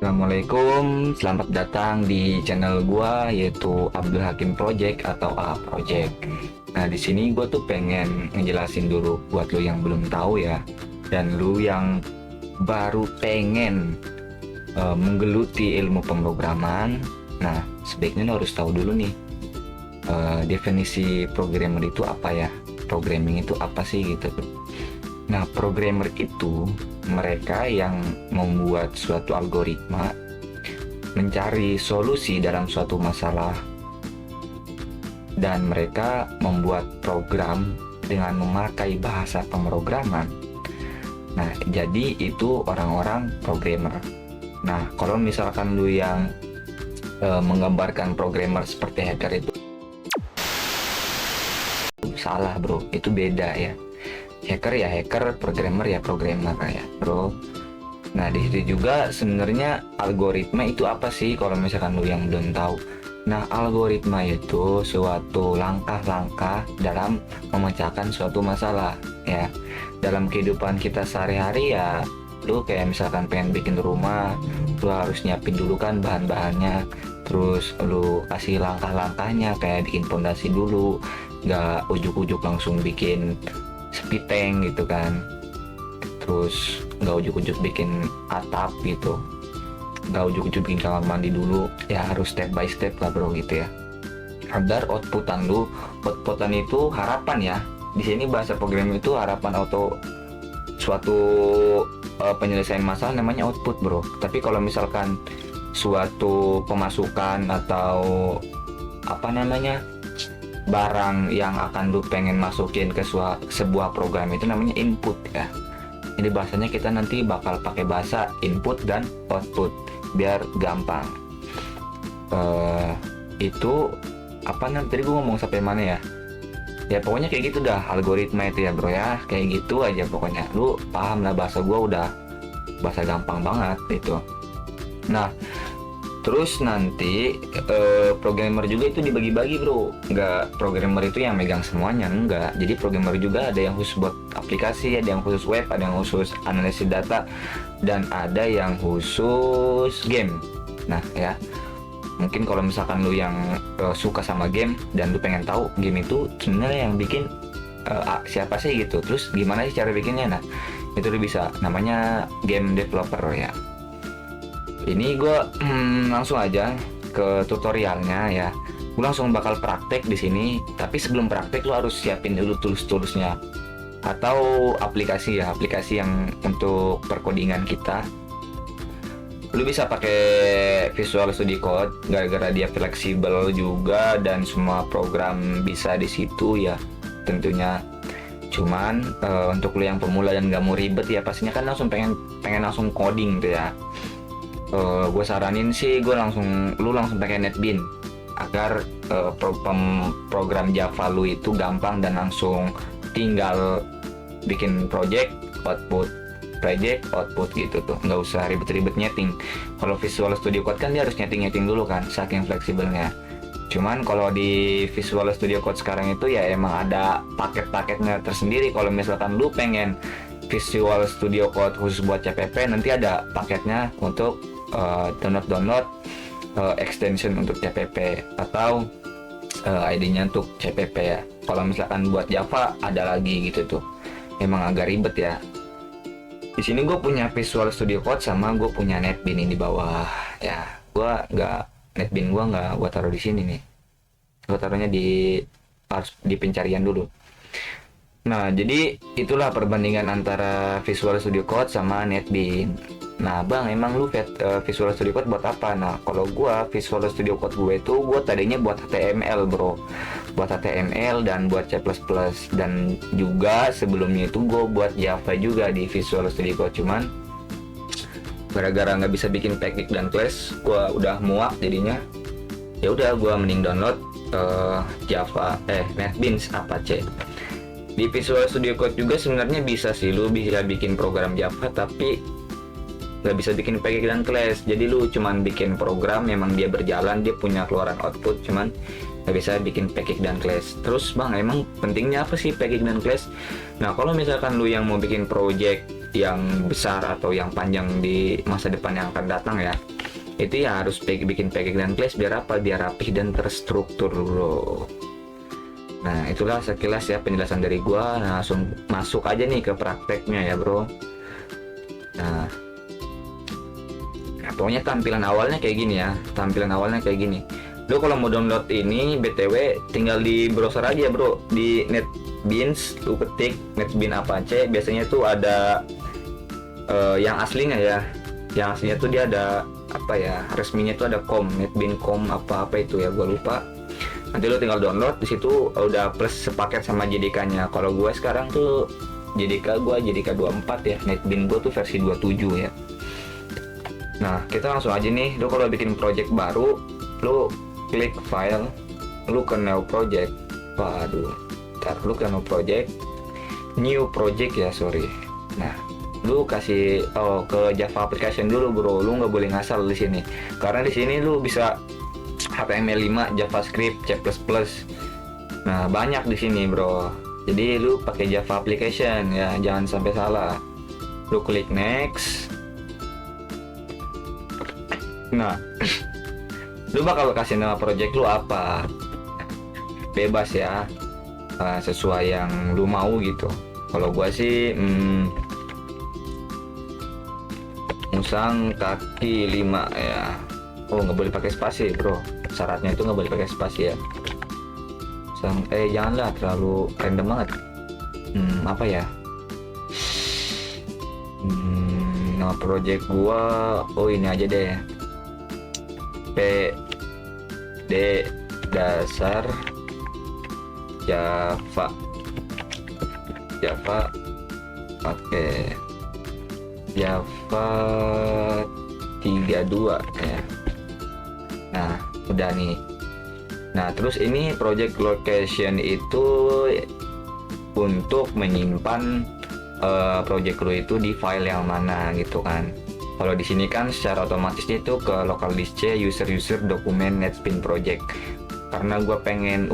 Assalamualaikum, selamat datang di channel gua yaitu Abdul Hakim Project atau A Project. Nah, di sini gua tuh pengen ngejelasin dulu buat lu yang belum tahu ya, dan lu yang baru pengen menggeluti ilmu pemrograman. Nah, sebaiknya lu harus tahu dulu nih definisi programmer itu apa ya, programming itu apa sih gitu. Nah, programmer itu mereka yang membuat suatu algoritma, mencari solusi dalam suatu masalah, dan mereka membuat program dengan memakai bahasa pemrograman. Nah, jadi itu orang-orang programmer. Nah, kalau misalkan lu yang menggambarkan programmer seperti hacker itu salah, bro. Itu beda ya. Hacker ya hacker, programmer ya programmer ya, bro. Nah, di situ juga sebenarnya algoritma itu apa sih kalau misalkan lu yang belum tahu. Nah, algoritma itu suatu langkah-langkah dalam memecahkan suatu masalah ya. Dalam kehidupan kita sehari-hari ya, lu kayak misalkan pengen bikin rumah, lu harus nyiapin dulu kan bahan-bahannya, terus lu kasih langkah-langkahnya kayak bikin pondasi dulu, nggak ujuk-ujuk langsung bikin sepiteng gitu kan, terus nggak ujuk-ujuk bikin atap gitu, nggak ujuk-ujuk bikin kamar mandi dulu ya, harus step by step lah, bro, gitu ya, agar outputan itu harapan ya. Di sini bahasa programming itu harapan atau suatu penyelesaian masalah namanya output, bro. Tapi kalau misalkan suatu pemasukan atau apa namanya barang yang akan lu pengen masukin ke sebuah program itu namanya input ya. Jadi bahasanya kita nanti bakal pakai bahasa input dan output biar gampang. Itu apa nanti tadi gue ngomong sampai mana ya? Ya pokoknya kayak gitu dah algoritma itu ya, bro ya. Kayak gitu aja pokoknya. Lu paham lah, bahasa gue udah bahasa gampang banget itu. Nah, terus nanti programmer juga itu dibagi-bagi, bro. Nggak programmer itu yang megang semuanya, enggak. Jadi programmer juga ada yang khusus buat aplikasi, ada yang khusus web, ada yang khusus analisis data, dan ada yang khusus game. Nah ya, mungkin kalau misalkan lu yang suka sama game dan lu pengen tahu game itu sebenarnya yang bikin siapa sih gitu, terus gimana sih cara bikinnya, nah itu lu bisa, namanya game developer ya. Ini gue langsung aja ke tutorialnya ya. Gue langsung bakal praktek di sini. Tapi sebelum praktek lo harus siapin dulu tools-toolsnya atau aplikasi ya, aplikasi yang untuk perkodingan kita. Lo bisa pakai Visual Studio Code gara-gara dia fleksibel juga dan semua program bisa di situ ya tentunya. Cuman untuk lo yang pemula dan gak mau ribet ya, pastinya kan langsung pengen langsung coding tuh ya. Gue saranin sih lu langsung pakai NetBeans agar program Java lu itu gampang dan langsung tinggal bikin project output gitu tuh, nggak usah ribet-ribet nyeting. Kalau Visual Studio Code kan dia harus nyeting dulu kan, saking fleksibelnya. Cuman kalau di Visual Studio Code sekarang itu ya emang ada paket-paketnya tersendiri. Kalau misalkan lu pengen Visual Studio Code khusus buat CPP, nanti ada paketnya untuk download extension untuk CPP atau ID-nya untuk CPP ya. Kalau misalkan buat Java ada lagi gitu tuh, emang agak ribet ya. Di sini gue punya Visual Studio Code sama gue punya NetBeans ini di bawah ya. NetBeans gue nggak taruh di sini nih, gue taruhnya harus di pencarian dulu. Nah, jadi itulah perbandingan antara Visual Studio Code sama NetBeans. Nah, bang, emang lu Visual Studio Code buat apa? Nah, kalau gua Visual Studio Code gue itu gua tadinya buat HTML, bro. Buat HTML dan buat C++, dan juga sebelumnya itu gua buat Java juga di Visual Studio Code. Cuman gara-gara nggak bisa bikin package dan class, gua udah muak jadinya. Ya udah, gua mending download NetBeans Apache. Di Visual Studio Code juga sebenarnya bisa sih, lu bisa bikin program Java tapi nggak bisa bikin package dan class. Jadi lu cuman bikin program, memang dia berjalan, dia punya keluaran output, cuman nggak bisa bikin package dan class. Terus bang, emang pentingnya apa sih package dan class? Nah, kalau misalkan lu yang mau bikin project yang besar atau yang panjang di masa depan yang akan datang ya, itu ya harus bikin package dan class biar apa, biar rapih dan terstruktur bro. Nah itulah sekilas ya penjelasan dari gua. Nah, langsung masuk aja nih ke prakteknya ya bro. Nah, pokoknya tampilan awalnya kayak gini ya, tampilan awalnya kayak gini. Lo kalau mau download ini BTW tinggal di browser aja bro, di NetBeans lu ketik NetBeans Apache, biasanya tuh ada yang aslinya ya, yang aslinya tuh dia ada apa ya, resminya tuh ada NetBeans.com apa itu ya, gua lupa. Nanti lo tinggal download, di situ udah plus sepaket sama JDK-nya. Kalau gue sekarang tuh JDK 24 ya, NetBeans gue tuh versi 27 ya. Nah kita langsung aja nih, lo kalau bikin project baru, lo klik file, lo ke new project. Waduh, ntar lo ke new project ya, sorry. Nah lu kasih ke Java application dulu bro, lu nggak boleh ngasal di sini, karena di sini lu bisa HTML5, JavaScript, C++. Nah, banyak di sini, bro. Jadi lu pakai Java application ya, jangan sampai salah. Lu klik next. Nah, lu bakal kasih nama project lu apa? Bebas ya. Sesuai yang lu mau gitu. Kalau gua sih musang kaki 5 ya. Oh, nggak boleh pakai spasi bro, syaratnya itu nggak boleh pakai spasi ya. Janganlah terlalu random banget. Apa ya, nama project gua, ini aja deh, PD dasar Java pakai Java 32 ya. Nah udah nih. Nah terus ini project location itu untuk menyimpan project lo itu di file yang mana gitu kan. Kalau di sini kan secara otomatisnya itu ke local disk C user dokumen NetBeans project. Karena gue pengen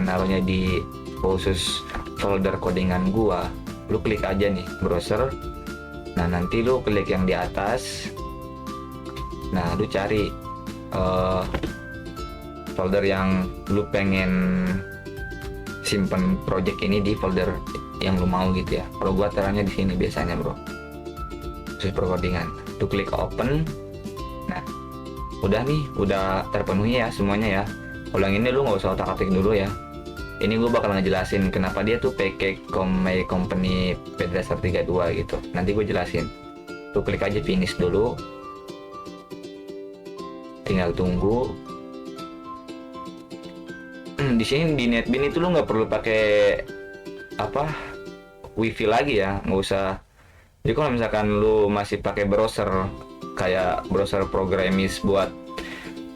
naruhnya di khusus folder codingan gue. Lu klik aja nih browser. Nah nanti lu klik yang di atas. Nah lu cari folder yang lu pengen simpen project ini di folder yang lu mau gitu ya. Kalau gua taruhnya di sini biasanya bro, khusus percodingan. Lu klik open. Nah udah nih, udah terpenuhi ya semuanya ya. Kalau yang ini lu nggak usah otak-atik dulu ya. Ini gue bakal ngejelasin kenapa dia tuh package my company PD dasar 32 gitu. Nanti gue jelasin. Lu klik aja finish dulu. Tinggal tunggu. Di sini di NetBeans itu lu nggak perlu pakai wifi lagi ya, nggak usah. Jadi kalau misalkan lu masih pakai browser kayak browser programis buat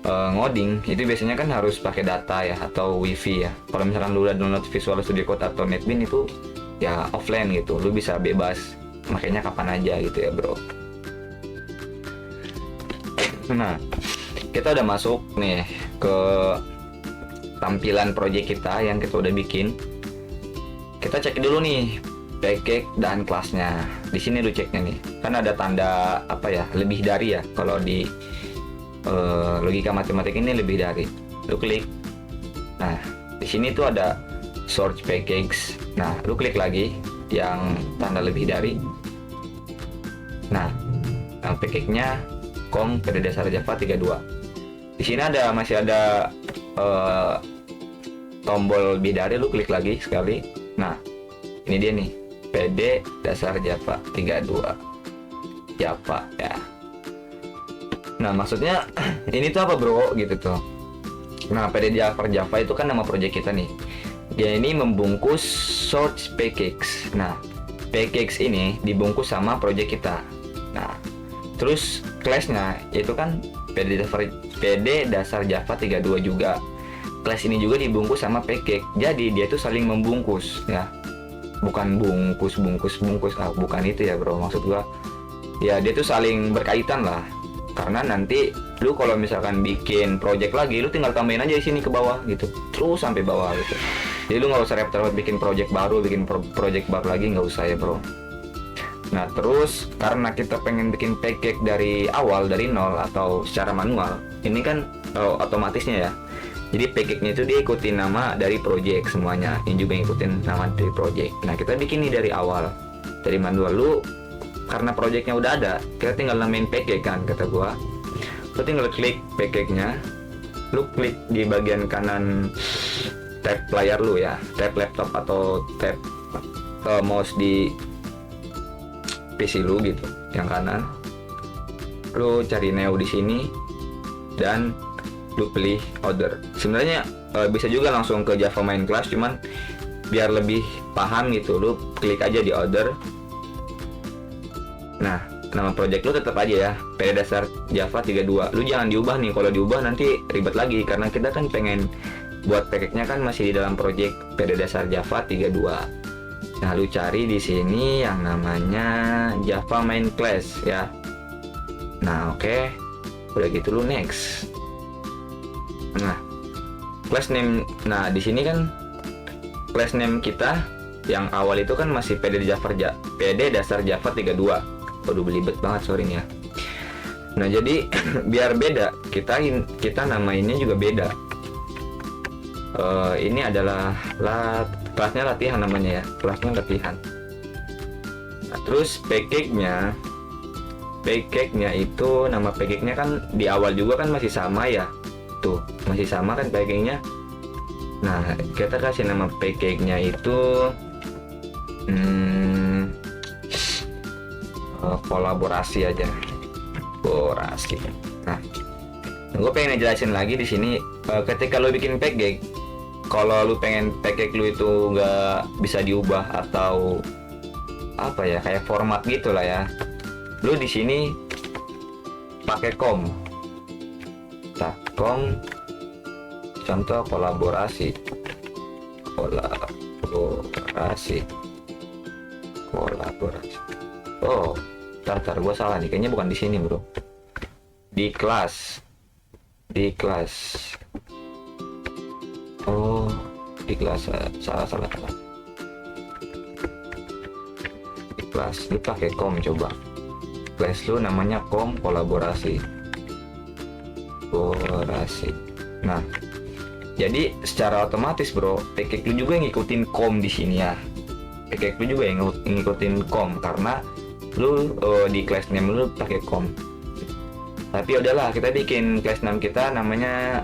ngoding, itu biasanya kan harus pakai data ya atau wifi ya. Kalau misalkan lu udah download Visual Studio Code atau NetBeans itu ya offline gitu, lu bisa bebas makanya kapan aja gitu ya bro. Nah kita udah masuk nih ke tampilan project kita yang kita udah bikin. Kita cek dulu nih package dan kelasnya. Di sini lu ceknya nih, kan ada tanda lebih dari ya. Kalau di logika matematik ini lebih dari. Lu klik. Nah di sini tuh ada search package. Nah lu klik lagi yang tanda lebih dari. Nah yang package-nya PD dasar Java 32. Di sini masih ada tombol bidari, lu klik lagi sekali. Nah ini dia nih, PD dasar Java 32 Java ya. Nah maksudnya ini tuh apa bro gitu tuh. Nah PD Java itu kan nama project kita nih. Dia ini membungkus source package. Nah package ini dibungkus sama project kita. Nah terus class-nya itu kan PD dasar Java 32 juga. Class ini juga dibungkus sama package. Jadi dia tuh saling membungkus ya. Bukan bungkus, bukan itu ya bro. Maksud gua ya dia tuh saling berkaitan lah. Karena nanti lu kalau misalkan bikin project lagi, lu tinggal tambahin aja di sini ke bawah gitu. Terus sampai bawah gitu. Jadi lu nggak usah repot bikin project baru lagi, nggak usah ya bro. Nah terus karena kita pengen bikin package dari awal, dari nol atau secara manual, ini kan otomatisnya ya. Jadi package-nya itu dia ikutin nama dari project semuanya. Ini juga ngikutin nama dari project. Nah kita bikin nih dari awal, dari manual. Lu karena projectnya udah ada, kita tinggal namain package kan kata gua. Lu tinggal klik package-nya, lu klik di bagian kanan tab layar lu ya, tab laptop atau tab mouse di PC lu gitu, yang kanan. Lu cari Neo di sini dan lu pilih order. Sebenarnya bisa juga langsung ke Java main class, cuman biar lebih paham gitu, lu klik aja di order. Nah, nama project lu tetap aja ya, PD dasar Java 32. Lu jangan diubah nih, kalau diubah nanti ribet lagi karena kita kan pengen buat package-nya kan masih di dalam project PD dasar Java 32. Nah, lu cari di sini yang namanya Java main class ya. Nah, oke. Udah gitu lu next. Nah, class name. Nah, di sini kan class name kita yang awal itu kan masih PD dasar Java 32. Waduh, belibet banget sorry nih ya. Nah, jadi biar beda, kita namainnya juga beda. Ini adalah kelasnya latihan namanya ya, kelasnya latihan. Nah, terus package-nya itu nama package-nya kan di awal juga kan masih sama ya. Tuh, masih sama kan package-nya. Nah, kita kasih nama package-nya itu kolaborasi aja. Kolaborasi. Nah, gue pengen jelasin lagi di sini, ketika lo bikin package, kalau lu pengen package lu itu nggak bisa diubah atau apa ya, kayak format gitu lah ya, lu di sini pakai com. Nah, com contoh kolaborasi. Oh, tar gue salah nih, kayaknya bukan di sini bro, di kelas. Oh, di kelas salah. Di kelas lu pakai com, coba kelas lu namanya com kolaborasi. Nah, jadi secara otomatis bro, package lu juga ngikutin com di sini ya. Package lu juga yang ngikutin com karena lu di class name lu pakai com. Tapi udahlah, kita bikin class name kita namanya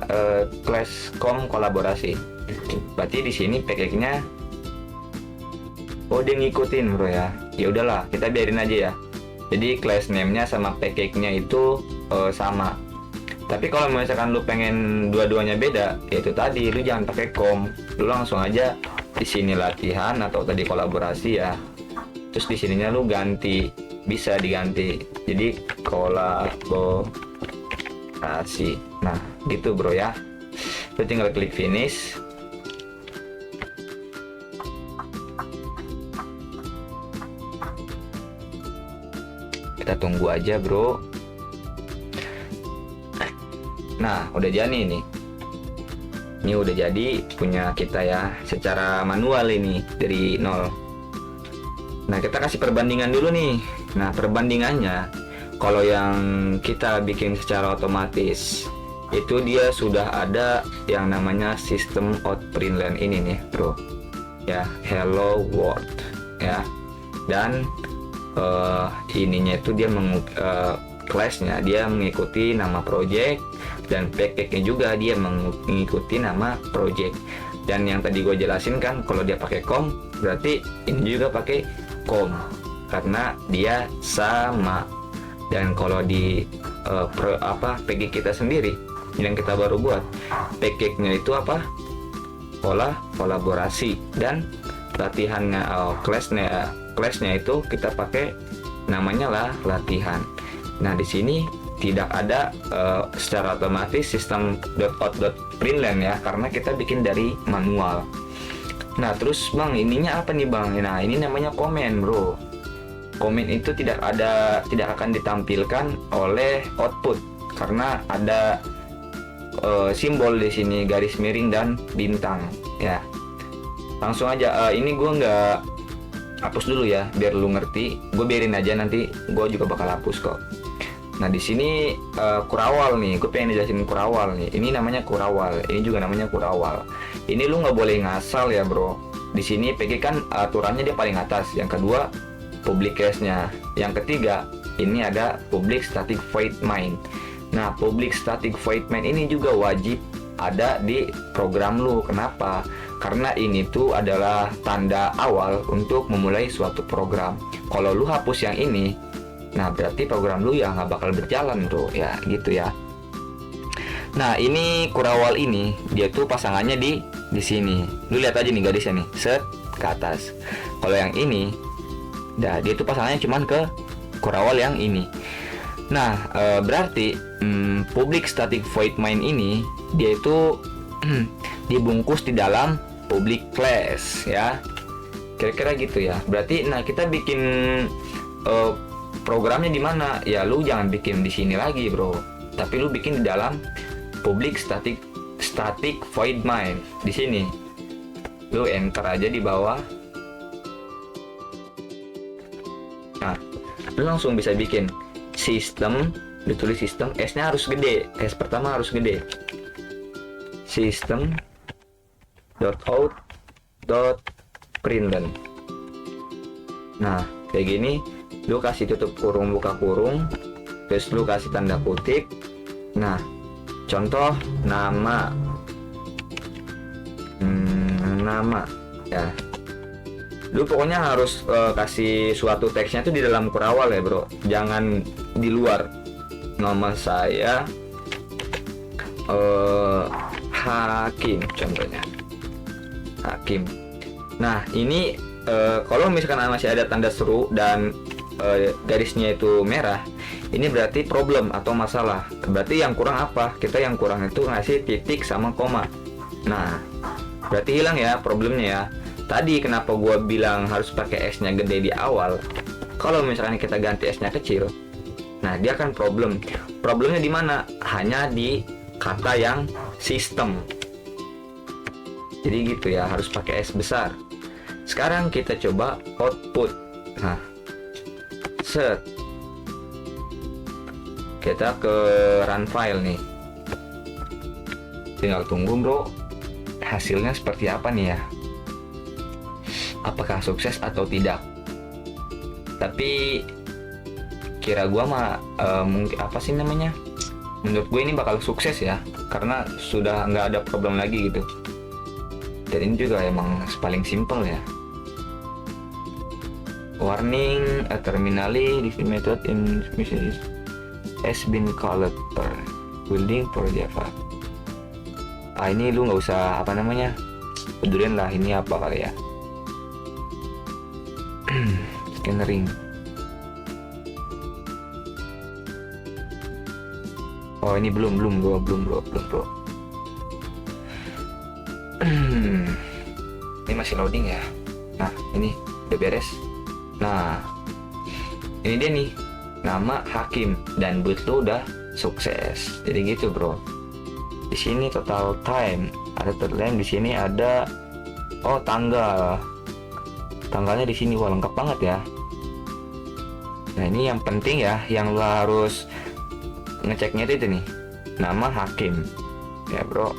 class com kolaborasi. Berarti di sini package-nya dia ngikutin bro ya. Ya udahlah, kita biarin aja ya. Jadi class name-nya sama package-nya itu sama. Tapi kalau misalkan lu pengen dua-duanya beda, yaitu tadi lu jangan pakai com, lu langsung aja di sini latihan atau tadi kolaborasi ya. Terus di sininya lu ganti, bisa diganti. Jadi kolaborasi. Nah, gitu bro ya. Lu tinggal klik finish. Kita tunggu aja bro. Nah, udah jadi nih. Ini udah jadi punya kita ya, secara manual ini dari nol. Nah, kita kasih perbandingan dulu nih. Nah, perbandingannya kalau yang kita bikin secara otomatis itu dia sudah ada yang namanya sistem out println ini nih, bro. Ya, hello world ya. Dan ininya itu dia class-nya dia mengikuti nama project, dan package-nya juga dia mengikuti nama project. Dan yang tadi gue jelasin kan, kalau dia pakai com berarti ini juga pakai com karena dia sama. Dan kalau di package kita sendiri yang kita baru buat, package-nya itu apa? Kolaborasi, dan latihannya class-nya itu kita pakai namanya lah latihan. Nah, di sini tidak ada secara otomatis sistem .out.println ya, karena kita bikin dari manual. Nah, terus bang, ininya apa nih bang? Nah, ini namanya komen bro. Komen itu tidak akan ditampilkan oleh output karena ada simbol di sini, garis miring dan bintang ya. Langsung aja, ini gue nggak hapus dulu ya biar lu ngerti. Gue biarin aja, nanti gue juga bakal hapus kok. Nah di sini kurawal nih, gue pengen jelasin kurawal nih. Ini namanya kurawal, ini juga namanya kurawal. Ini lu nggak boleh ngasal ya bro. Di sini PG kan aturannya dia paling atas. Yang kedua public cache-nya. Yang ketiga ini ada public static void main. Nah public static void main ini juga wajib ada di program lu. Kenapa? Karena ini tuh adalah tanda awal untuk memulai suatu program. Kalau lu hapus yang ini, nah berarti program lu ya nggak bakal berjalan bro, ya gitu ya. Nah ini kurawal ini dia tuh pasangannya di sini. Lu lihat aja nih garisnya nih, set ke atas. Kalau yang ini, nah dia tuh pasangannya cuman ke kurawal yang ini. Nah berarti public static void main ini dia itu dibungkus di dalam public class ya. Kira-kira gitu ya. Berarti nah kita bikin programnya di mana? Ya lu jangan bikin di sini lagi bro, tapi lu bikin di dalam public static void main. Di sini lu enter aja di bawah. Nah lu langsung bisa bikin sistem, ditulis sistem, S-nya harus gede, S pertama harus gede, system.out.println. Nah kayak gini. Lu kasih tutup kurung buka kurung, terus lu kasih tanda kutip. Nah contoh nama nama ya, lu pokoknya harus kasih suatu teksnya tuh di dalam kurawal ya bro, jangan di luar. Nama saya Hakim contohnya, Hakim. Nah ini kalau misalkan masih ada tanda seru dan garisnya itu merah, ini berarti problem atau masalah. Berarti yang kurang apa? Kita yang kurang itu ngasih titik sama koma. Nah berarti hilang ya problemnya ya. Tadi kenapa gua bilang harus pakai S-nya gede di awal? Kalau misalkan kita ganti S-nya kecil, nah dia kan problemnya di mana? Hanya di kata yang sistem. Jadi gitu ya, harus pakai S besar. Sekarang kita coba output. Nah set, kita ke run file nih, tinggal tunggu bro hasilnya seperti apa nih ya, apakah sukses atau tidak. Tapi kira gua mah mungkin apa sih namanya, menurut gue ini bakal sukses ya, karena sudah nggak ada problem lagi gitu. Dan ini juga emang paling simple ya. Warning, a terminally this method in message has been called for building for Java. Ini lu nggak usah apa namanya, pedulin lah ini apa kali ya. Scannering. Oh ini belum bro. Ini masih loading ya. Nah ini udah beres. Nah ini dia nih, nama Hakim dan boot lu udah sukses. Jadi gitu bro. Di sini total time ada terlain, di sini ada tanggalnya di sini. Wah lengkap banget ya. Nah ini yang penting ya, yang lu harus ngeceknya itu nih, nama Hakim ya bro.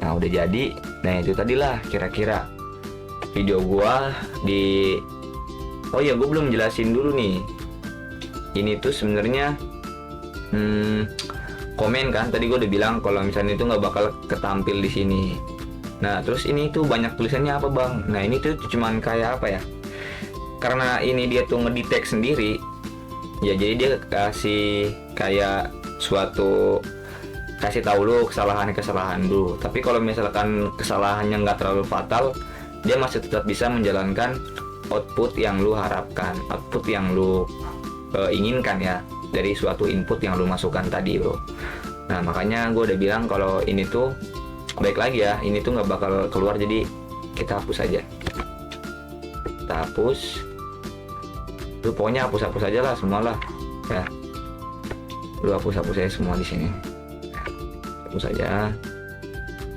Nah udah jadi. Nah itu tadilah kira-kira video gua di. Oh ya, gue belum jelasin dulu nih. Ini tuh sebenarnya komen kan. Tadi gue udah bilang kalau misalnya itu nggak bakal ketampil di sini. Nah terus ini tuh banyak tulisannya apa bang? Nah ini tuh cuman kayak apa ya? Karena ini dia tuh ngedetect sendiri. Ya jadi dia kasih kayak suatu, kasih tahu lu kesalahan dulu. Tapi kalau misalkan kesalahannya nggak terlalu fatal, dia masih tetap bisa menjalankan output yang lu harapkan, output yang lu inginkan ya, dari suatu input yang lu masukkan tadi bro. Nah makanya gue udah bilang kalau ini tuh baik lagi ya, ini tuh nggak bakal keluar, jadi kita hapus aja. Kita hapus, lu pokoknya hapus aja lah semua lah ya. Lu hapus aja semua di sini, hapus aja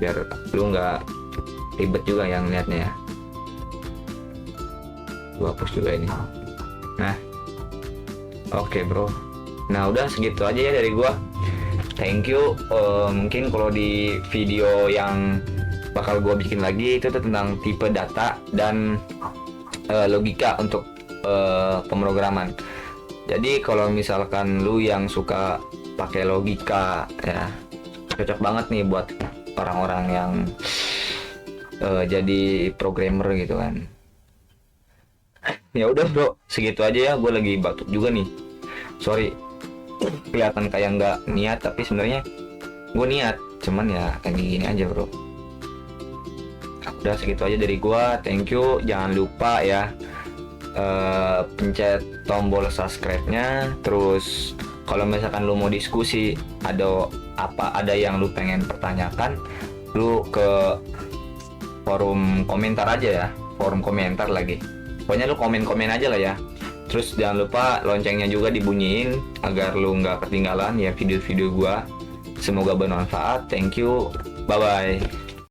biar lu nggak ribet juga yang liatnya ya. Gua hapus juga ini. Nah, oke bro. Nah udah segitu aja ya dari gua. Thank you. Mungkin kalau di video yang bakal gua bikin lagi itu tuh tentang tipe data dan logika untuk pemrograman. Jadi kalau misalkan lu yang suka pakai logika ya, cocok banget nih buat orang-orang yang jadi programmer gitu kan. Ya udah bro, segitu aja ya. Gue lagi batuk juga nih. Sorry, kelihatan kayak nggak niat tapi sebenarnya gue niat. Cuman ya kayak gini aja bro. Udah segitu aja dari gue. Thank you. Jangan lupa ya pencet tombol subscribe-nya. Terus kalau misalkan lu mau diskusi, ada yang lu pengen pertanyakan, lu ke forum komentar aja ya. Forum komentar lagi. Pokoknya lu komen-komen aja lah ya. Terus jangan lupa loncengnya juga dibunyiin agar lu nggak ketinggalan ya video-video gua. Semoga bermanfaat. Thank you. Bye bye.